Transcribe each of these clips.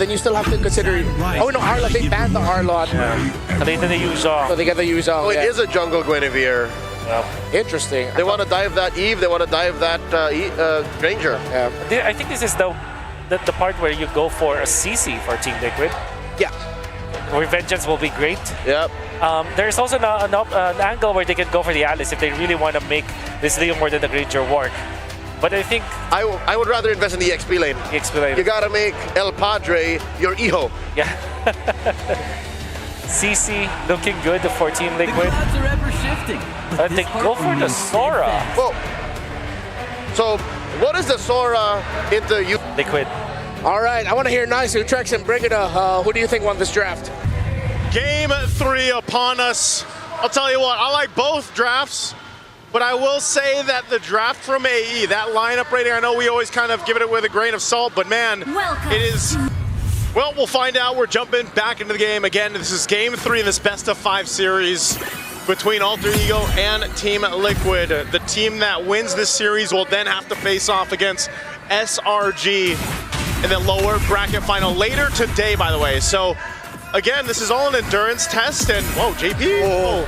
then you still have to consider. Oh no, Arlot, they banned the Arlot. Yeah. They didn't use So they get the use Oh, it is a jungle Guinevere. Interesting. They want to dive that Eve, they want to dive that Ranger. Yeah. I think this is the part where you go for a CC for Team Liquid. Yeah. Where Vengeance will be great. Yep. There's also an angle where they can go for the Alice if they really want to make this Leo more than the Granger work. But I think I would rather invest in the EXP lane. EXP lane. You gotta make El Padre your Iho. Yeah. CC looking good for Team Liquid. The clouds are ever shifting. But they go for the Sora. Well, so what is the Sora into you? Liquid. All right, I want to hear nice Utrecht and Brigida. Who do you think won this draft? Game 3 upon us. I'll tell you what, I like both drafts, but I will say that the draft from AE, that lineup rating, I know we always kind of give it with a grain of salt, but man, it is. Well, we'll find out. We're jumping back into the game again. This is game 3 in this best of 5 series between Alter Ego and Team Liquid. The team that wins this series will then have to face off against SRG in the lower bracket final later today, by the way. So again, this is all an endurance test, and whoa, JP. Whoa.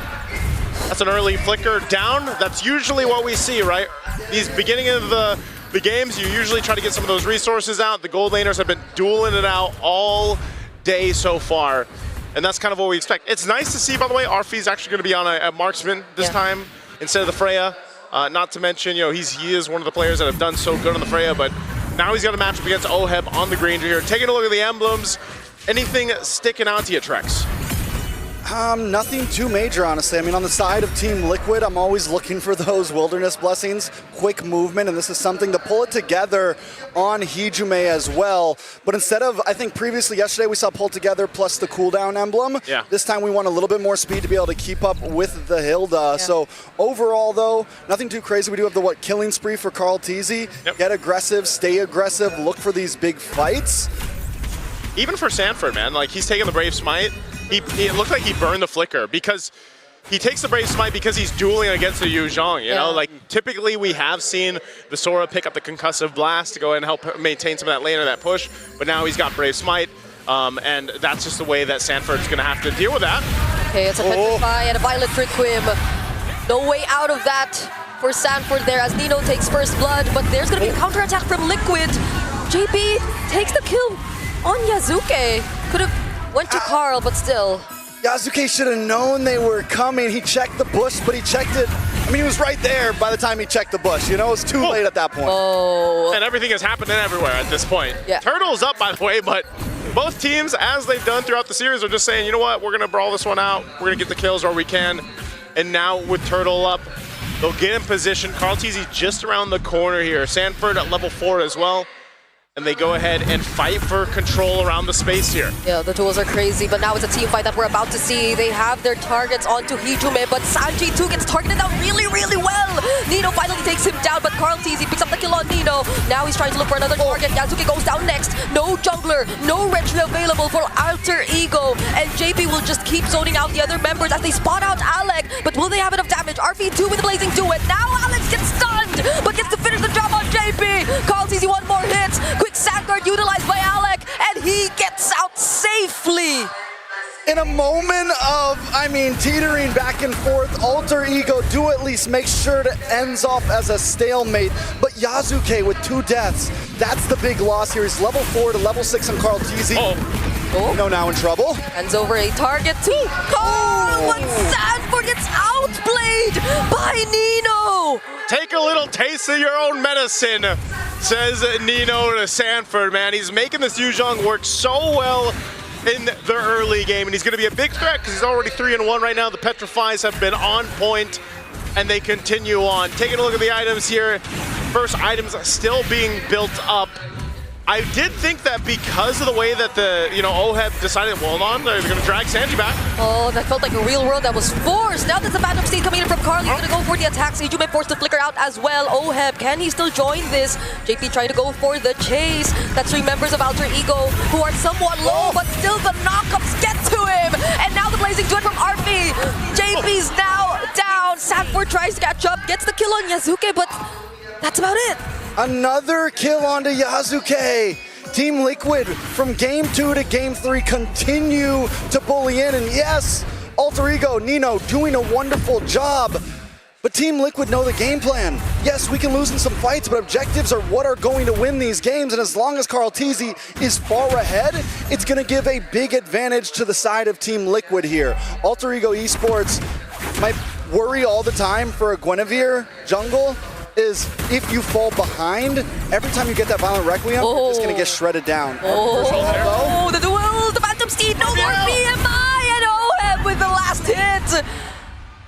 That's an early flicker down. That's usually what we see, right? These beginning of the games, you usually try to get some of those resources out. The gold laners have been dueling it out all day so far, and that's kind of what we expect. It's nice to see, by the way, Arfi's actually going to be on a marksman this time instead of the Freya. Not to mention, you know, he is one of the players that have done so good on the Freya, but now he's got a matchup against Oheb on the Granger here. Taking a look at the emblems, anything sticking out to you, Trex? Nothing too major, honestly. I mean, on the side of Team Liquid, I'm always looking for those wilderness blessings, quick movement, and this is something to pull it together on Hijume as well. But instead of, I think previously yesterday we saw pull together plus the cooldown emblem. Yeah. This time we want a little bit more speed to be able to keep up with the Hilda. Yeah. So overall, though, nothing too crazy. We do have the killing spree for Carl Teasy. Yep. Get aggressive, stay aggressive, look for these big fights. Even for Sanford, man, like he's taking the Brave Smite. It looked like he burned the flicker because he takes the Brave Smite because he's dueling against the Yu Zhong, you know? Like, typically we have seen the Sora pick up the Concussive Blast to go ahead and help maintain some of that lane or that push, but now he's got Brave Smite, and that's just the way that Sanford's going to have to deal with that. Okay, it's a Petrify and a Violet for Quim. No way out of that for Sanford there as Nino takes first blood, but there's going to be a counterattack from Liquid. JP takes the kill on Yasuke. Could have went to Carl, but still. Yasuke should have known they were coming. He checked the bush, but he checked it. I mean, he was right there by the time he checked the bush. You know, it was too late at that point. And everything is happening everywhere at this point. Yeah. Turtle's up, by the way, but both teams, as they've done throughout the series, are just saying, you know what, we're going to brawl this one out. We're going to get the kills where we can. And now with Turtle up, they'll get in position. Carl Teasy just around the corner here. Sanford at level 4 as well. And they go ahead and fight for control around the space here. Yeah, the tools are crazy, but now it's a team fight that we're about to see. They have their targets onto Hijume, but Sanji too gets targeted down really, really well. Nino finally takes him down, but Carl Teasy picks up the kill on Nino. Now he's trying to look for another target. Yasuke goes down next. No jungler, no retry available for Alter Ego. And JP will just keep zoning out the other members as they spot out Alec. But will they have enough damage? RV2 with the Blazing Duet. Now Alex gets stunned, but gets to finish the job on JP. Carl Teasy one more hit. Quick Sandguard utilized by Alec, and he gets out safely. In a moment of, I mean, teetering back and forth, Alter Ego do at least make sure it ends off as a stalemate. But Yasuke with 2 deaths, that's the big loss here. He's level 4 to level 6 on Carl Teasy. Nino now in trouble. Hands over a target to Carl, but Sanford gets outplayed by Nino. Take a little taste of your own medicine, says Nino to Sanford, man. He's making this Yu Zhong work so well in the early game, and he's going to be a big threat because he's already 3-1 right now. The Petrifies have been on point, and they continue on. Taking a look at the items here. First items still being built up. I did think that because of the way that the, Oheb decided, well, hold on, they're going to drag Sanji back. Oh, that felt like a real world that was forced. Now there's a bad state coming in from Carl. He's going to go for the attacks. Hijume forced to flicker out as well. Oheb, can he still join this? JP trying to go for the chase. That's 3 members of Alter Ego who are somewhat low, but still the knockups get to him. And now the Blazing Duet from RP. JP's now down. Sanford tries to catch up, gets the kill on Yasuke, but that's about it. Another kill onto Yasuke. Team Liquid from game 2 to game 3 continue to bully in, and yes, Alter Ego, Nino doing a wonderful job. But Team Liquid know the game plan. Yes, we can lose in some fights, but objectives are what are going to win these games. And as long as Karl'Tezi is far ahead, it's going to give a big advantage to the side of Team Liquid here. Alter Ego Esports, my worry all the time for a Guinevere jungle is if you fall behind, every time you get that Violent Requiem, you're just going to get shredded down. Oh, the duel, the Phantom Steed, no more BMI, and OHEB with the last hit.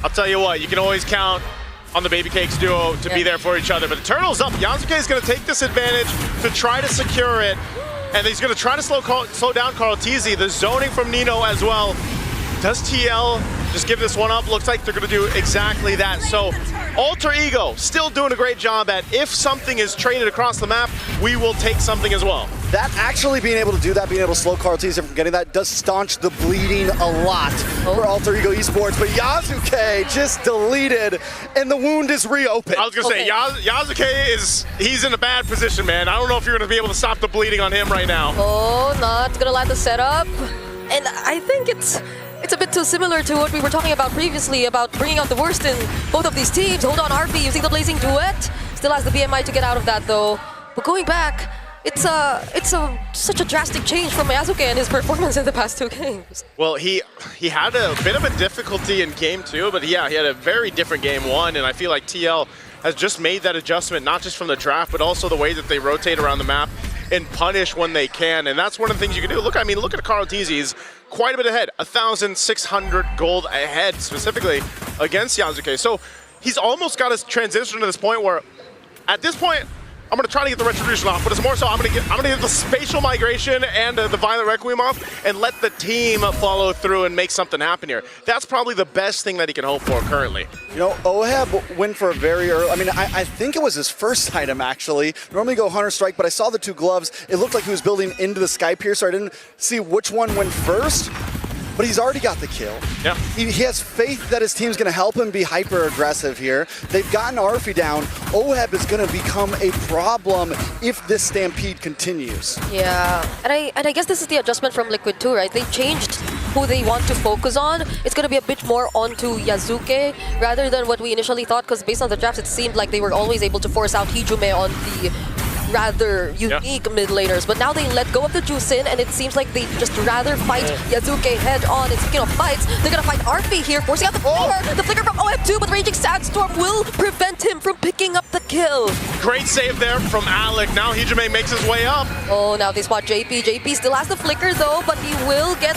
I'll tell you what, you can always count on the Baby Cakes duo to be there for each other. But the Turtle's up. Yasuke is going to take this advantage to try to secure it. And he's going to try to slow down Karl'Tezi. The zoning from Nino as well. Does TL just give this one up? Looks like they're going to do exactly that. So Alter Ego still doing a great job at if something is traded across the map, we will take something as well. That actually being able to do that, being able to slow Karl'Tezi from getting that, does staunch the bleeding a lot for Alter Ego Esports. But Yasuke just deleted, and the wound is reopened. I was going to say, Yasuke he's in a bad position, man. I don't know if you're going to be able to stop the bleeding on him right now. Oh, not going to land the setup. And I think it's a bit too similar to what we were talking about previously about bringing out the worst in both of these teams. Hold on, RP using the Blazing Duet. Still has the BMI to get out of that though. But going back, it's such a drastic change from Yasuke and his performance in the past 2 games. Well, he had a bit of a difficulty in game 2, but yeah, he had a very different game 1, and I feel like TL has just made that adjustment, not just from the draft, but also the way that they rotate around the map and punish when they can, and that's one of the things you can do. Look at Karl'Tezi, he's quite a bit ahead, 1,600 gold ahead specifically against Yasuke. So he's almost got his transition to this point where, at this point, I'm gonna try to get the Retribution off, but it's more so I'm gonna get the Spatial Migration and the Violent Requiem off and let the team follow through and make something happen here. That's probably the best thing that he can hope for currently. You know, OHEB went for a very early, I mean, I think it was his first item actually. Normally go Hunter Strike, but I saw the 2 gloves. It looked like he was building into the Sky Piercer. I didn't see which one went first, but he's already got the kill. Yeah. He has faith that his team's gonna help him be hyper aggressive here. They've gotten Arfi down. OHEB is gonna become a problem if this stampede continues. Yeah, and I guess this is the adjustment from Liquid too, right? They changed who they want to focus on. It's going to be a bit more onto Yasuke rather than what we initially thought, because based on the drafts, it seemed like they were always able to force out Hijume on the rather unique mid laners, but now they let go of the Juicin, and it seems like they just rather fight Yasuke head on. And speaking of fights, they're gonna fight RP here, forcing out the flicker. The flicker from OF2, but Raging Sandstorm will prevent him from picking up the kill. Great save there from Alec. Now Hijume makes his way up. Oh, now they spot JP. JP still has the flicker though, but he will get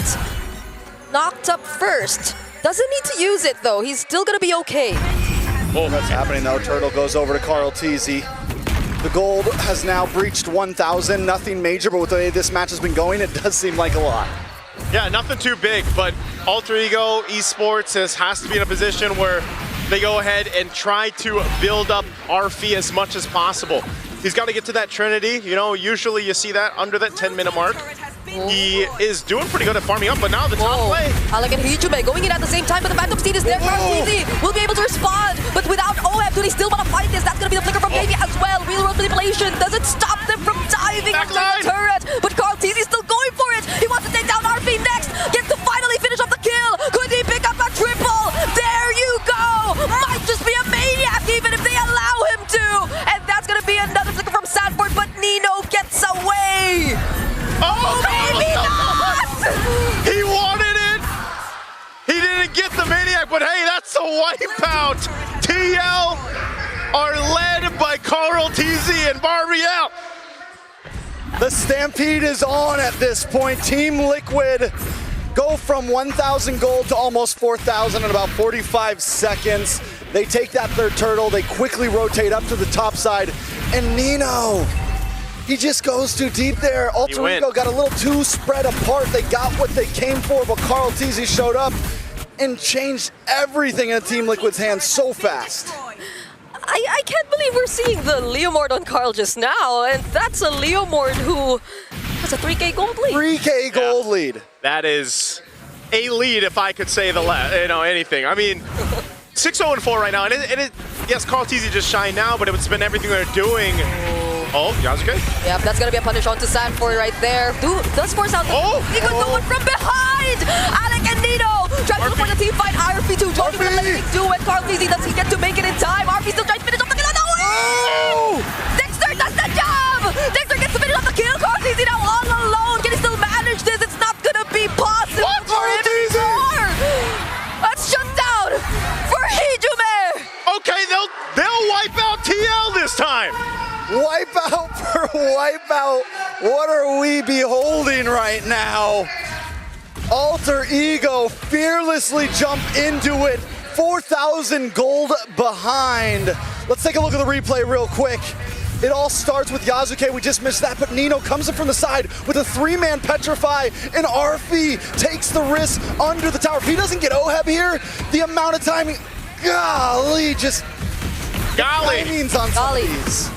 knocked up first. Doesn't need to use it though. He's still gonna be okay. Oh, that's happening though. Turtle goes over to Karl'Tezi. The gold has now breached 1,000. Nothing major, but with the way this match has been going, it does seem like a lot. Yeah, nothing too big, but Alter Ego Esports has to be in a position where they go ahead and try to build up Arfi as much as possible. He's got to get to that Trinity. You know, usually you see that under that 10-minute mark. He is doing pretty good at farming up, but now the top play. Alec and Hijume going in at the same time, but the Phantom Steed is there. Karl'Tezi will be able to respond, but without OF, do they still want to fight this? That's going to be the flicker from Baby as well. Real world manipulation doesn't stop them from diving into the turret, but Karl'Tezi is still going for it. He wants to take down RP next, gets to finally finish off the kill. Could he pick up a triple? There you go. Might just be a maniac even if they allow him to. And that's going to be another flicker from Sanford, but Nino gets away. Oh, maybe not! He wanted it! He didn't get the Maniac, but hey, that's a wipeout! TL are led by Karl'Tezi and Barbiel. The Stampede is on at this point. Team Liquid go from 1,000 gold to almost 4,000 in about 45 seconds. They take that third turtle, they quickly rotate up to the top side, and Nino, he just goes too deep there. Alter Ego got a little too spread apart. They got what they came for, but Karl'Tezi showed up and changed everything in Team Liquid's hands so fast. I can't believe we're seeing the Leomord on Karl just now, and that's a Leomord who has a 3K gold lead. 3K gold lead. That is a lead, if I could say anything. I mean, 6-0-4 right now, and yes, Karl'Tezi just shined now, but it's been everything they're doing Oh, Yasuke? Yep, that's gonna be a punish onto Sanford right there. Dude, does force out he could do it from behind! Alec and Nino trying to look for the team fight. RP2 joining with letting do it. Carl Tizzy, does he get to make it in time? RP still trying to finish off the kill. No! Dexter does the job! Dexter gets to finish off the kill. Carl Tizzy now all alone. Can he still manage this? It's not gonna be possible for him anymore! Let's shut down for Hijume! Okay, they'll wipe out TL this time. Wipeout for wipeout. What are we beholding right now? Alter Ego fearlessly jump into it. 4,000 gold behind. Let's take a look at the replay real quick. It all starts with Yasuke, we just missed that, but Nino comes in from the side with a 3-man petrify, and Arfi takes the risk under the tower. If he doesn't get Oheb here, the amount of timing, golly, just timings on some of these.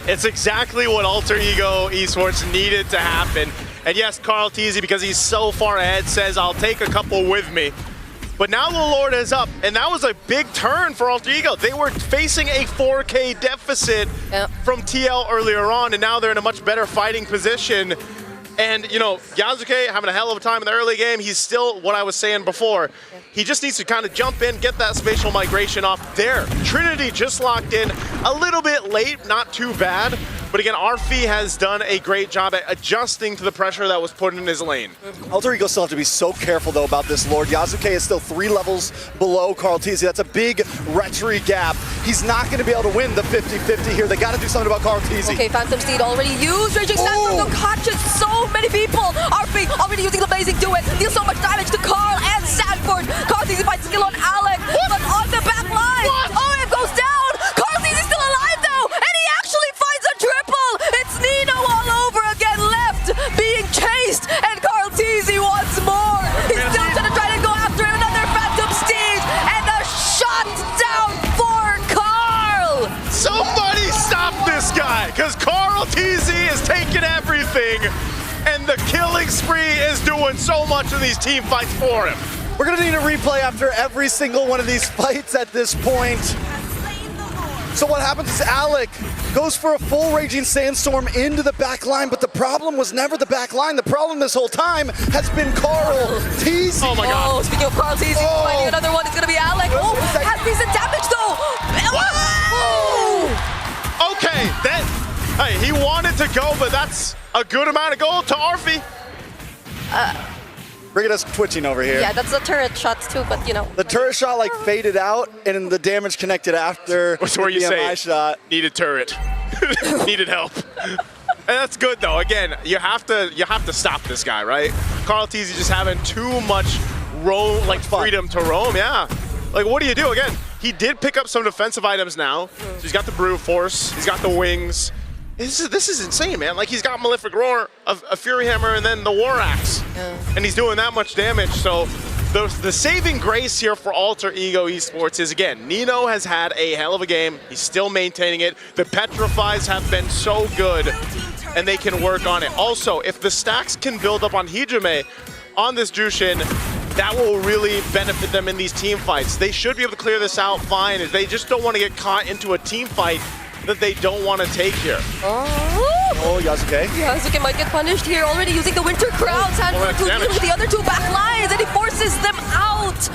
It's exactly what Alter Ego Esports needed to happen. And yes, Carl Tizzy, because he's so far ahead, says, I'll take a couple with me. But now the Lord is up, and that was a big turn for Alter Ego. They were facing a 4K deficit from TL earlier on, and now they're in a much better fighting position. And, you know, Yasuke having a hell of a time in the early game. He's still what I was saying before. He just needs to kind of jump in, get that spatial migration off there. Trinity just locked in a little bit late, not too bad. But again, Arfi has done a great job at adjusting to the pressure that was put in his lane. Alter Ego still have to be so careful though about this Lord. Yasuke is still 3 levels below Carl Tizzy. That's a big retry gap. He's not going to be able to win the 50-50 here. They got to do something about Carl Tizzy. Okay, Phantom Steed already used. Raging Sanford to catches so many people. Arfi already using the Blazing Do It. Deals so much damage to Carl and Sanford. Carl Tizzy finds skill on Alec. But on the back line, Oheb goes down. Carl Tizzy's still alive though. And he actually finds a triple. It's Nino all over again left. Being chased. And Carl Tizzy once more. He's still trying to go after another Phantom Steed. And a shot down for Carl. Somebody stop this guy, because Carl Tizzy is taking everything. And the killing spree is doing so much in these team fights for him. We're going to need a replay after every single one of these fights at this point. So what happens is Alec goes for a full Raging Sandstorm into the back line, but the problem was never the back line. The problem this whole time has been Carl Tizzy. Oh my God. Oh, speaking of Carl Tizzy, finding another one is going to be Alec. Oh, has decent damage though. Oh. Okay, hey, he wanted to go, but that's a good amount of gold to Arfi. Brigida's twitching over here. Yeah, that's a turret shot too, but you know. The turret shot like faded out, and the damage connected after What's where you the say MI shot. Needed turret, needed help. And that's good though. Again, you have to stop this guy, right? Carl Tizzy just having too much freedom to roam. Yeah, like what do you do? Again, he did pick up some defensive items now. So he's got the Brute Force, he's got the wings. This is insane, man. Like, he's got Malefic Roar, a Fury Hammer, and then the War Axe. And he's doing that much damage. So the saving grace here for Alter Ego Esports is, again, Nino has had a hell of a game. He's still maintaining it. The Petrifies have been so good, and they can work on it. Also, if the stacks can build up on Hijume on this Jushin, that will really benefit them in these team fights. They should be able to clear this out fine. They just don't want to get caught into a team fight that they don't want to take here. Oh, Yasuke. Yasuke might get punished here, already using the Winter Crown. Sanford to deal with the other two back lines, and he forces them out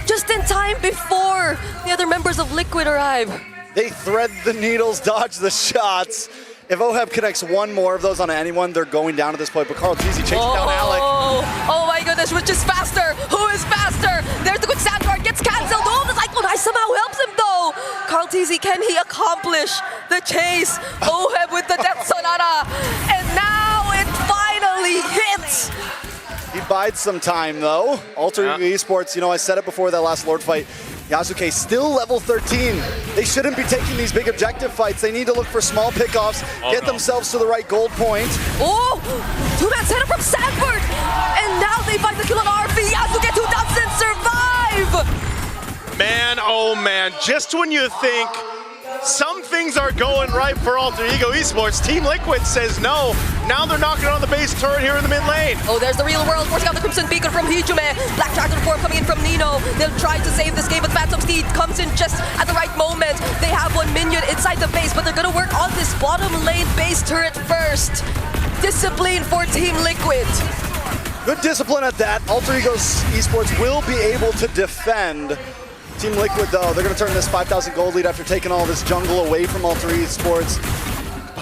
just in time before the other members of Liquid arrive. They thread the needles, dodge the shots. If Oheb connects one more of those on anyone, they're going down at this point. But Carl Tizzy chasing down Alec. Oh my goodness, which is faster? Who is faster? There's the quick sandguard, gets cancelled. Oh, the Cyclone Ice somehow helps him though. Carl Tizzy, can he accomplish the chase? Oheb with the Death Sonata. And now it finally hits. He bides some time though. Alter Ego Esports, you know, I said it before that last Lord fight. Yasuke still level 13. They shouldn't be taking these big objective fights. They need to look for small pickoffs, get themselves to the right gold point. Oh, 2-man setup from Sanford. And now they find the kill on RV. Yasuke 2000 survive. Man, oh man, just when you think some things are going right for Alter Ego Esports. Team Liquid says no. Now they're knocking on the base turret here in the mid lane. Oh, there's the real world, forcing out the Crimson Beacon from Hijume. Black Dragon 4 coming in from Nino. They'll try to save this game, but Phantom Steed comes in just at the right moment. They have one minion inside the base, but they're gonna work on this bottom lane base turret first. Discipline for Team Liquid. Good discipline at that. Alter Ego Esports will be able to defend. Team Liquid, though, they're going to turn this 5,000 gold lead after taking all this jungle away from Alter Esports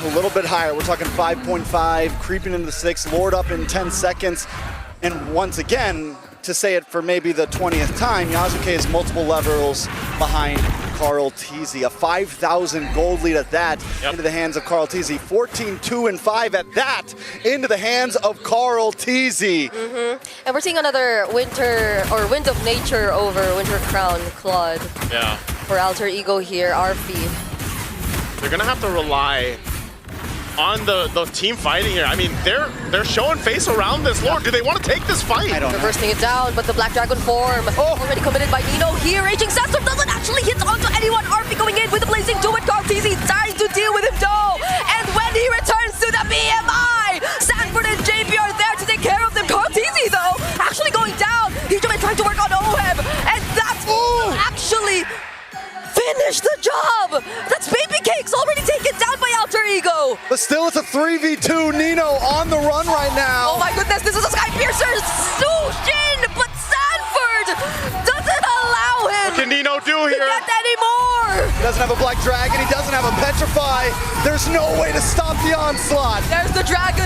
a little bit higher. We're talking 5.5, creeping into 6, Lord up in 10 seconds. And once again, to say it for maybe the 20th time, Yasuke is multiple levels behind Carl Teasy. A 5,000 gold lead at that into the hands of Carl Teasy. 14-2-5 at that into the hands of Carl Teasy. And we're seeing another winter or Wind of Nature over Winter Crown Claude. Yeah. For Alter Ego here, RP. They're gonna have to rely on the team fighting here. I mean, they're showing face around this Lord. Do they want to take this fight? I don't know. Bursting it down, but the Black Dragon form already committed by Nino here. Raging Sandstorm doesn't actually hit onto anyone. RP going in with the Blazing Duet. Carl Teasy tries to deal with him though. And when he returns to the BMI, Sanford and JP are there to take care of them. Carl Teasy though, actually going down. Hijume trying to work on Oheb, and that's actually finish the job! That's Baby Cakes already taken down by Alter Ego! But still, it's a 3v2. Nino on the run right now. Oh my goodness, this is a Sky Piercer! Sushin! But Sanford doesn't allow him What can Nino do to here? get any more! He doesn't have a Black Dragon. He doesn't have a Petrify. There's no way to stop the onslaught. There's the Dragon!